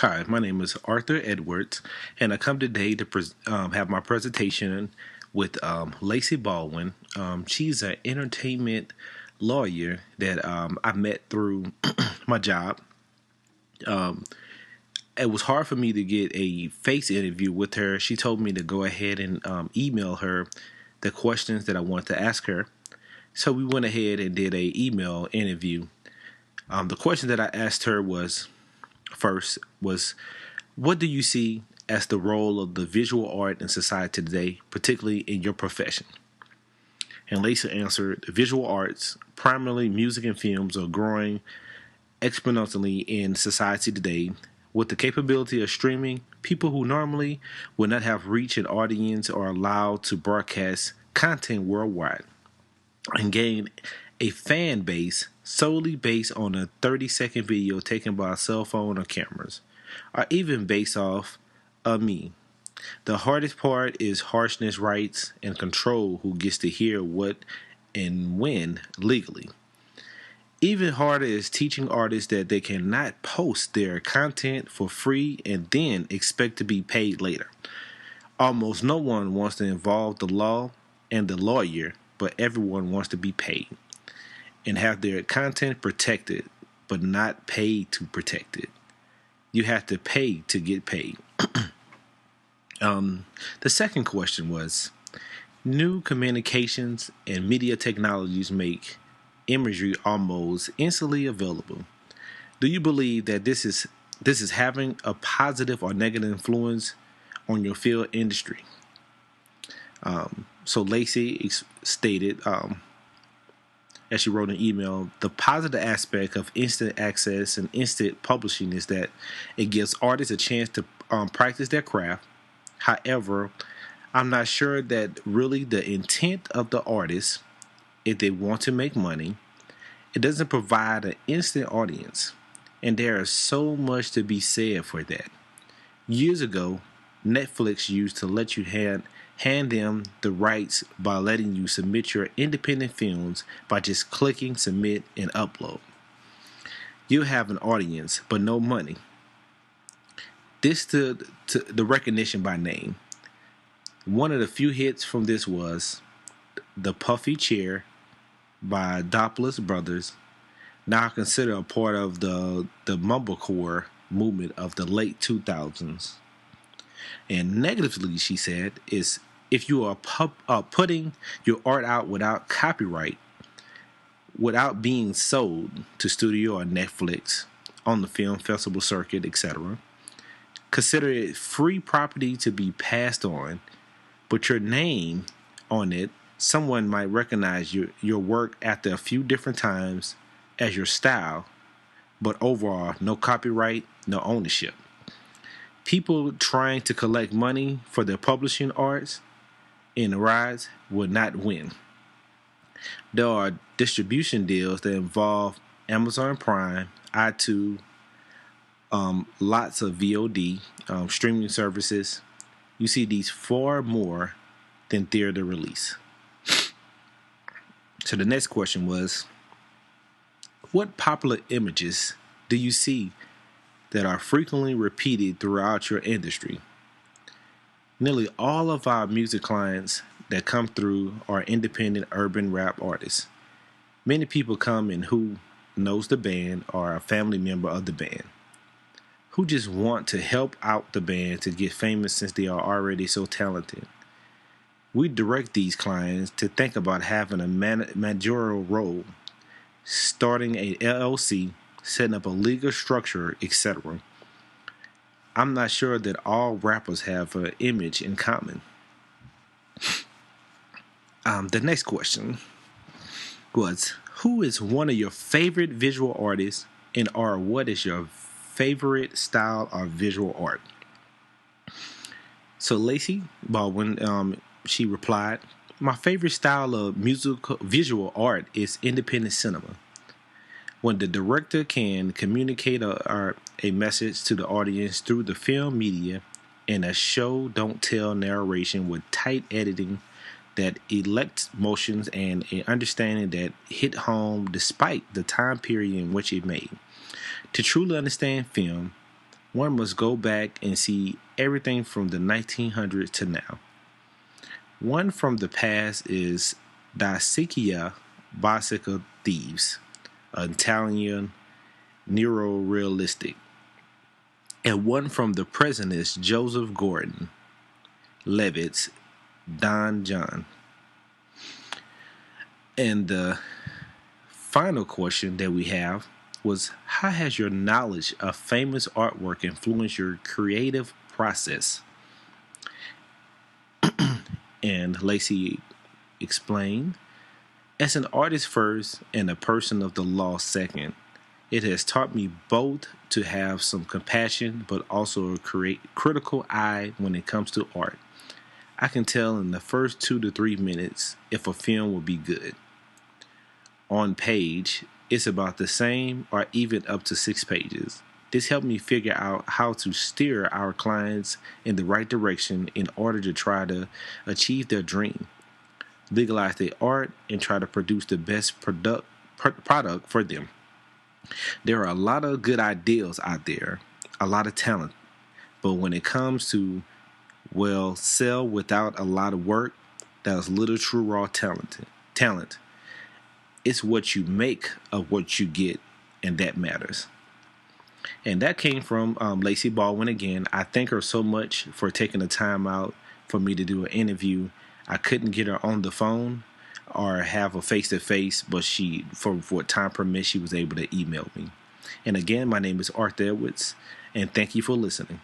Hi, my name is Arthur Edwards, and I come today to have my presentation with Lacey Baldwin. She's an entertainment lawyer that I met through my job. It was hard for me to get a face interview with her. She told me to go ahead and email her the questions that I wanted to ask her. So we went ahead and did a email interview. The question that I asked her was first was, what do you see as the role of the visual art in society today, particularly in your profession? And Lisa answered, visual arts, primarily music and films, are growing exponentially in society today. With the capability of streaming, people who normally would not have reached an audience are allowed to broadcast content worldwide and gain a fan base solely based on a 30-second video taken by a cell phone or cameras, or even based off a meme. The hardest part is harshness, rights, and control who gets to hear what and when legally. Even harder is teaching artists that they cannot post their content for free and then expect to be paid later. Almost no one wants to involve the law and the lawyer, but everyone wants to be paid and have their content protected, but not paid to protect it. You have to pay to get paid. The second question was, new communications and media technologies make imagery almost instantly available. Do you believe that this is having a positive or negative influence on your film industry? So Lacey stated, as she wrote an email, the positive aspect of instant access and instant publishing is that it gives artists a chance to practice their craft. However, I'm not sure that really the intent of the artist, if they want to make money, it doesn't provide an instant audience. And there is so much to be said for that. Years ago, Netflix used to let you hand them the rights by letting you submit your independent films by just clicking submit and upload. You have an audience, but no money. This to the recognition by name. One of the few hits from this was The Puffy Chair by Doppler's Brothers, now considered a part of the mumblecore movement of the late 2000s. And negatively, she said, is if you are putting your art out without copyright, without being sold to studio or Netflix, on the film festival circuit, etc., consider it free property to be passed on, but your name on it, someone might recognize your work after a few different times as your style, but overall, no copyright, no ownership. People trying to collect money for their publishing arts in the rise will not win. There are distribution deals that involve Amazon Prime, iTunes, lots of VOD, streaming services. You see these far more than theater release. So the next question was, what popular images do you see that are frequently repeated throughout your industry? Nearly all of our music clients that come through are independent urban rap artists. Many people come in who knows the band or a family member of the band, who just want to help out the band to get famous since they are already so talented. We direct these clients to think about having a managerial role, starting a LLC, setting up a legal structure, etc. I'm not sure that all rappers have an image in common. The next question was, who is one of your favorite visual artists, and or what is your favorite style of visual art? So Lacey Baldwin, she replied, my favorite style of musical visual art is independent cinema. When the director can communicate a message to the audience through the film media and a show don't tell narration with tight editing that elects motions and an understanding that hit home despite the time period in which it made. To truly understand film, One must go back and see everything from the 1900s to now. One from the past is Daisikia Bicycle Thieves, an Italian neuro-realistic. And one from the present is Joseph Gordon-Levitt's Don John. And the final question that we have was, how has your knowledge of famous artwork influenced your creative process? And Lacey explained, as an artist first and a person of the law second, it has taught me both to have some compassion but also a critical eye when it comes to art. I can tell in the first 2 to 3 minutes if a film will be good. On page, it's about the same or even up to 6 pages. This helped me figure out how to steer our clients in the right direction in order to try to achieve their dream, legalize their art, and try to produce the best product for them. There are a lot of good ideas out there, a lot of talent, but when it comes to, well, sell without a lot of work, that's little true raw talent. It's what you make of what you get, and that matters. And that came from Lacey Baldwin again. I thank her so much for taking the time out for me to do an interview. I couldn't get her on the phone or have a face-to-face, but for what time permits, she was able to email me. And again, my name is Arthur Edwards, and thank you for listening.